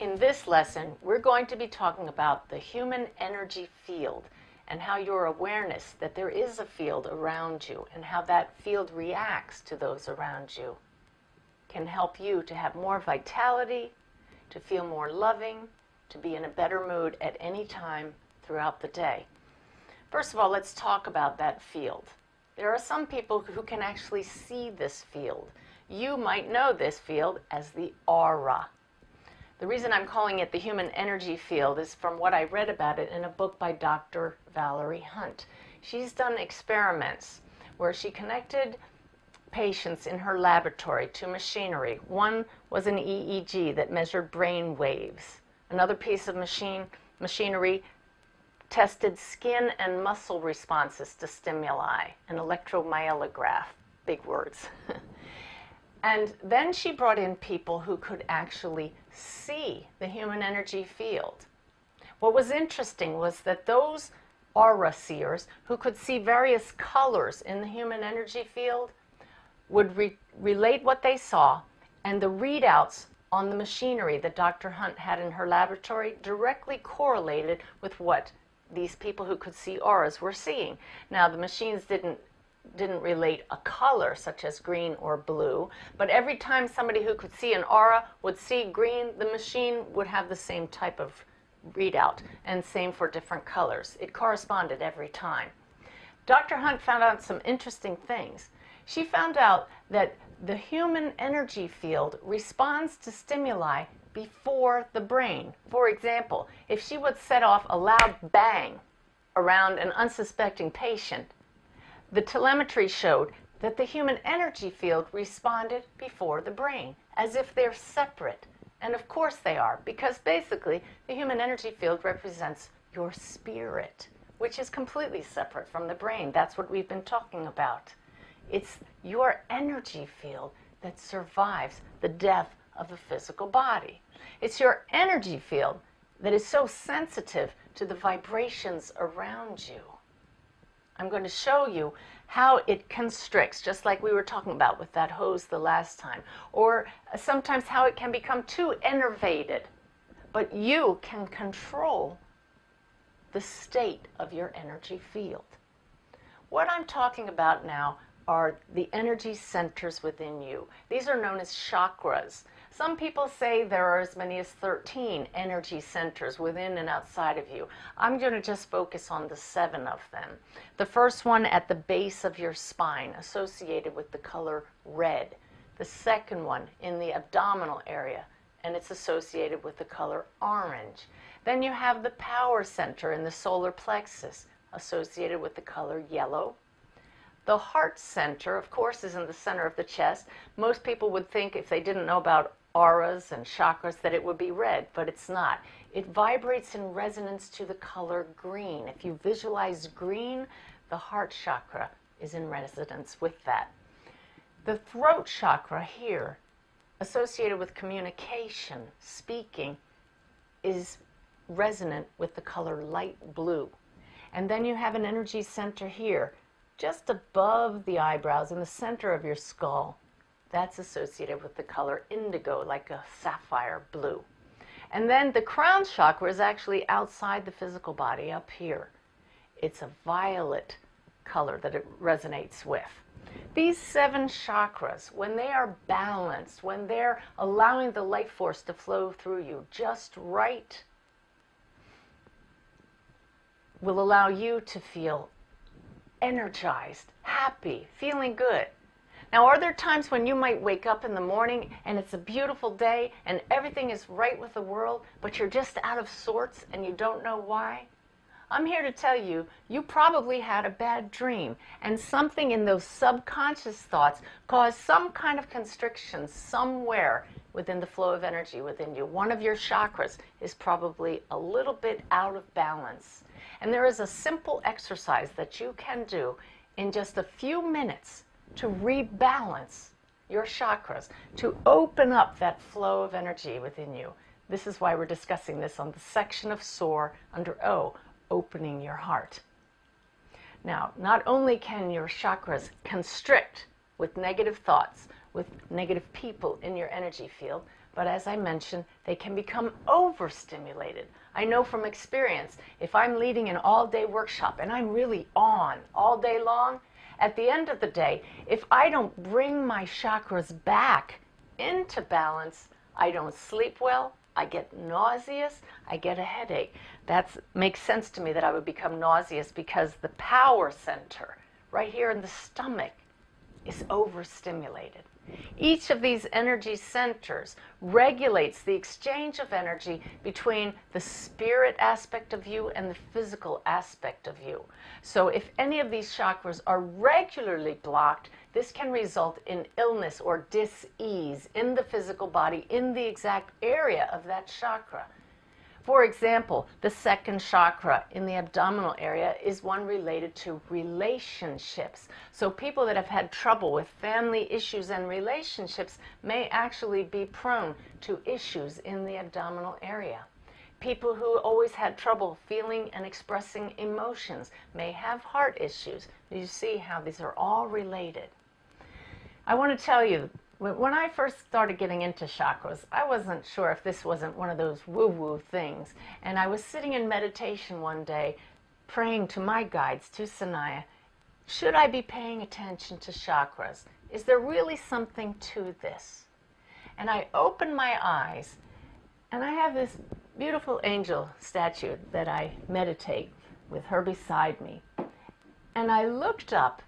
In this lesson, we're going to be talking about the human energy field and how your awareness that there is a field around you and how that field reacts to those around you can help you to have more vitality, to feel more loving, to be in a better mood at any time throughout the day. First of all, let's talk about that field. There are some people who can actually see this field. You might know this field as the aura. The reason I'm calling it the human energy field is from what I read about it in a book by Dr. Valerie Hunt. She's done experiments where she connected patients in her laboratory to machinery. One was an EEG that measured brain waves. Another piece of machinery tested skin and muscle responses to stimuli, an electromyelograph, big words. And then she brought in people who could actually see the human energy field. What was interesting was that those aura seers who could see various colors in the human energy field would relate what they saw, and the readouts on the machinery that Dr. Hunt had in her laboratory directly correlated with what these people who could see auras were seeing. Now, the machines didn't relate a color such as green or blue, but every time somebody who could see an aura would see green, the machine would have the same type of readout, and same for different colors. It corresponded every time. Dr. Hunt found out some interesting things. She found out that the human energy field responds to stimuli before the brain. For example, if she would set off a loud bang around an unsuspecting patient, the telemetry showed that the human energy field responded before the brain, as if they're separate. And of course they are, because basically the human energy field represents your spirit, which is completely separate from the brain. That's what we've been talking about. It's your energy field that survives the death of the physical body. It's your energy field that is so sensitive to the vibrations around you. I'm going to show you how it constricts, just like we were talking about with that hose the last time, or sometimes how it can become too enervated. But you can control the state of your energy field. What I'm talking about now are the energy centers within you. These are known as chakras. Some people say there are as many as 13 energy centers within and outside of you. I'm going to just focus on the 7 of them. The first one at the base of your spine, associated with the color red. The second one in the abdominal area, and it's associated with the color orange. Then you have the power center in the solar plexus, associated with the color yellow. The heart center, of course, is in the center of the chest. Most people would think, if they didn't know about auras and chakras, that it would be red, but it's not. It vibrates in resonance to the color green. If you visualize green, the heart chakra is in resonance with that. The throat chakra here, associated with communication, speaking, is resonant with the color light blue. And then you have an energy center here, just above the eyebrows in the center of your skull. That's associated with the color indigo, like a sapphire blue. And then the crown chakra is actually outside the physical body up here. It's a violet color that it resonates with. These 7 chakras, when they are balanced, when they're allowing the life force to flow through you just right, will allow you to feel energized, happy, feeling good. Now, are there times when you might wake up in the morning and it's a beautiful day and everything is right with the world, but you're just out of sorts and you don't know why? I'm here to tell you, you probably had a bad dream, and something in those subconscious thoughts caused some kind of constriction somewhere within the flow of energy within you. One of your chakras is probably a little bit out of balance. And there is a simple exercise that you can do in just a few minutes to rebalance your chakras, to open up that flow of energy within you. This is why we're discussing this on the section of SOAR under O, opening your heart. Now, not only can your chakras constrict with negative thoughts, with negative people in your energy field, But as I mentioned, they can become overstimulated. I know from experience, if I'm leading an all-day workshop and I'm really on all day long, at the end of the day, if I don't bring my chakras back into balance, I don't sleep well, I get nauseous, I get a headache. That makes sense to me that I would become nauseous because the power center right here in the stomach is overstimulated. Each of these energy centers regulates the exchange of energy between the spirit aspect of you and the physical aspect of you. So if any of these chakras are regularly blocked, this can result in illness or dis-ease in the physical body in the exact area of that chakra. For example, the second chakra in the abdominal area is one related to relationships. So people that have had trouble with family issues and relationships may actually be prone to issues in the abdominal area. People who always had trouble feeling and expressing emotions may have heart issues. You see how these are all related. I want to tell you, when I first started getting into chakras, I wasn't sure if this wasn't one of those woo-woo things. And I was sitting in meditation one day, praying to my guides, to Sanaya, should I be paying attention to chakras? Is there really something to this? And I opened my eyes, and I have this beautiful angel statue that I meditate with her beside me. And I looked up,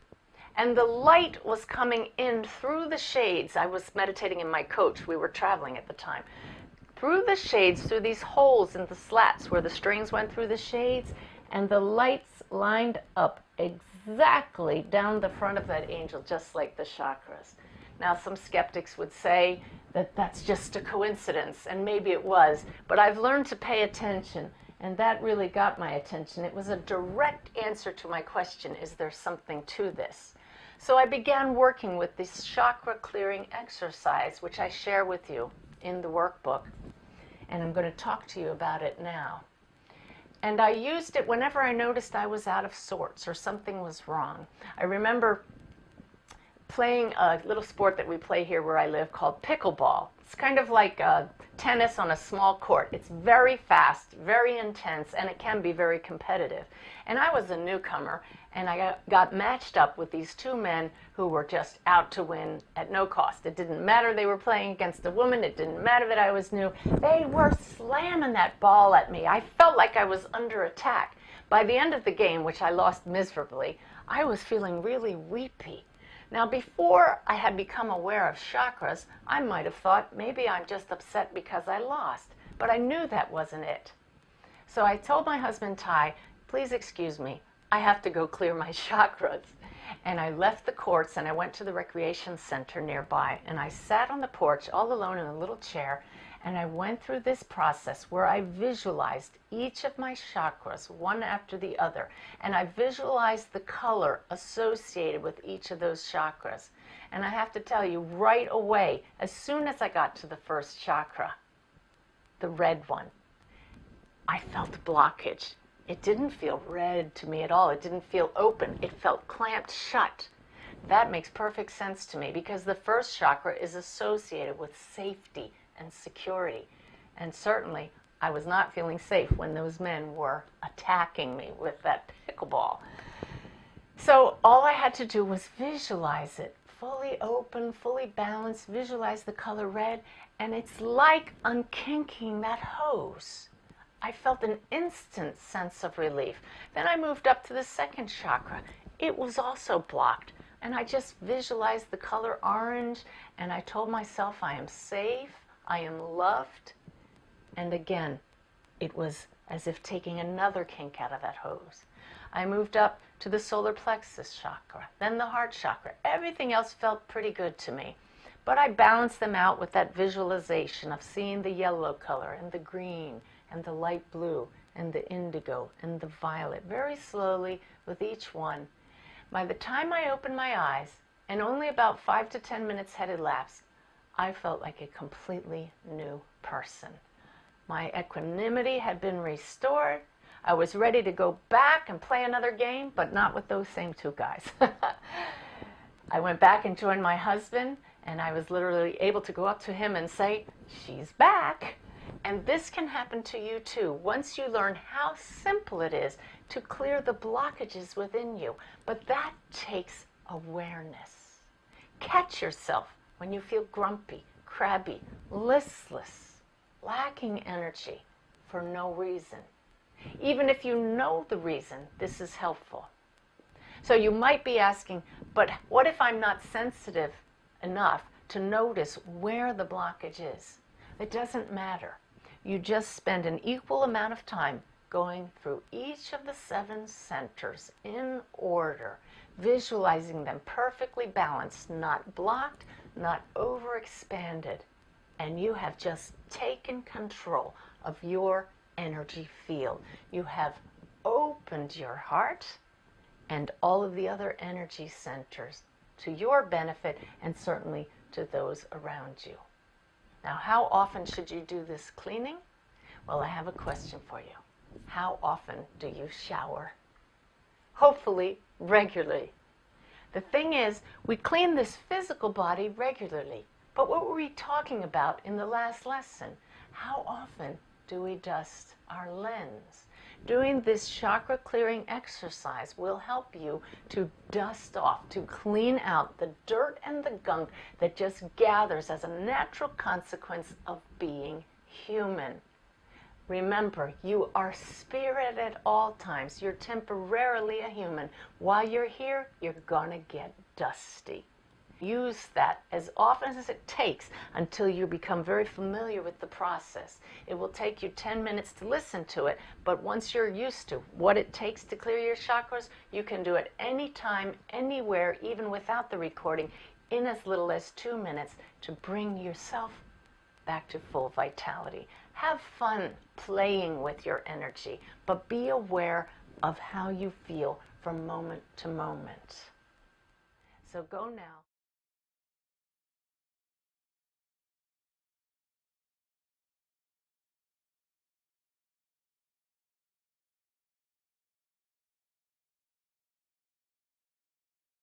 and the light was coming in through the shades. I was meditating in my coach. We were traveling at the time. Through the shades, through these holes in the slats where the strings went through the shades, and the lights lined up exactly down the front of that angel, just like the chakras. Now, some skeptics would say that that's just a coincidence, and maybe it was, but I've learned to pay attention, and that really got my attention. It was a direct answer to my question, is there something to this? So I began working with this chakra clearing exercise, which I share with you in the workbook, and I'm going to talk to you about it now. And I used it whenever I noticed I was out of sorts or something was wrong. I remember playing a little sport that we play here where I live called pickleball. It's kind of like tennis on a small court. It's very fast, very intense, and it can be very competitive. And I was a newcomer, and I got matched up with these two men who were just out to win at no cost. It didn't matter they were playing against a woman. It didn't matter that I was new. They were slamming that ball at me. I felt like I was under attack. By the end of the game, which I lost miserably, I was feeling really weepy. Now, before I had become aware of chakras, I might have thought maybe I'm just upset because I lost, but I knew that wasn't it. So I told my husband, Ty, please excuse me, I have to go clear my chakras. And I left the courts and I went to the recreation center nearby, and I sat on the porch all alone in a little chair, and I went through this process where I visualized each of my chakras one after the other, and I visualized the color associated with each of those chakras. And I have to tell you, right away, as soon as I got to the first chakra, the red one, I felt a blockage. It didn't feel red to me at all. It didn't feel open. It felt clamped shut. That makes perfect sense to me because the first chakra is associated with safety and security. And certainly, I was not feeling safe when those men were attacking me with that pickleball. So all I had to do was visualize it, fully open, fully balanced, visualize the color red, and it's like unkinking that hose. I felt an instant sense of relief. Then I moved up to the second chakra. It was also blocked, and I just visualized the color orange, and I told myself I am safe, I am loved, and again, it was as if taking another kink out of that hose. I moved up to the solar plexus chakra, then the heart chakra. Everything else felt pretty good to me, but I balanced them out with that visualization of seeing the yellow color and the green and the light blue and the indigo and the violet, very slowly with each one. By the time I opened my eyes, and only about 5 to 10 minutes had elapsed, I felt like a completely new person. My equanimity had been restored. I was ready to go back and play another game, but not with those same two guys. I went back and joined my husband, And I was literally able to go up to him and say, "She's back." And this can happen to you too, once you learn how simple it is to clear the blockages within you. But that takes awareness. Catch yourself when you feel grumpy, crabby, listless, lacking energy for no reason. Even if you know the reason, this is helpful. So you might be asking, but what if I'm not sensitive enough to notice where the blockage is? It doesn't matter. You just spend an equal amount of time going through each of the 7 centers in order, visualizing them perfectly balanced, not blocked, not overexpanded. And you have just taken control of your energy field. You have opened your heart and all of the other energy centers to your benefit and certainly to those around you. Now, how often should you do this cleaning? Well, I have a question for you. How often do you shower? Hopefully, regularly. The thing is, we clean this physical body regularly. But what were we talking about in the last lesson? How often do we dust our lens? Doing this chakra clearing exercise will help you to dust off, to clean out the dirt and the gunk that just gathers as a natural consequence of being human. Remember, you are spirit at all times. You're temporarily a human. While you're here, you're gonna get dusty. Use that as often as it takes until you become very familiar with the process. It will take you 10 minutes to listen to it, but once you're used to what it takes to clear your chakras, you can do it anytime, anywhere, even without the recording, in as little as 2 minutes to bring yourself back to full vitality. Have fun playing with your energy, but be aware of how you feel from moment to moment. So go now.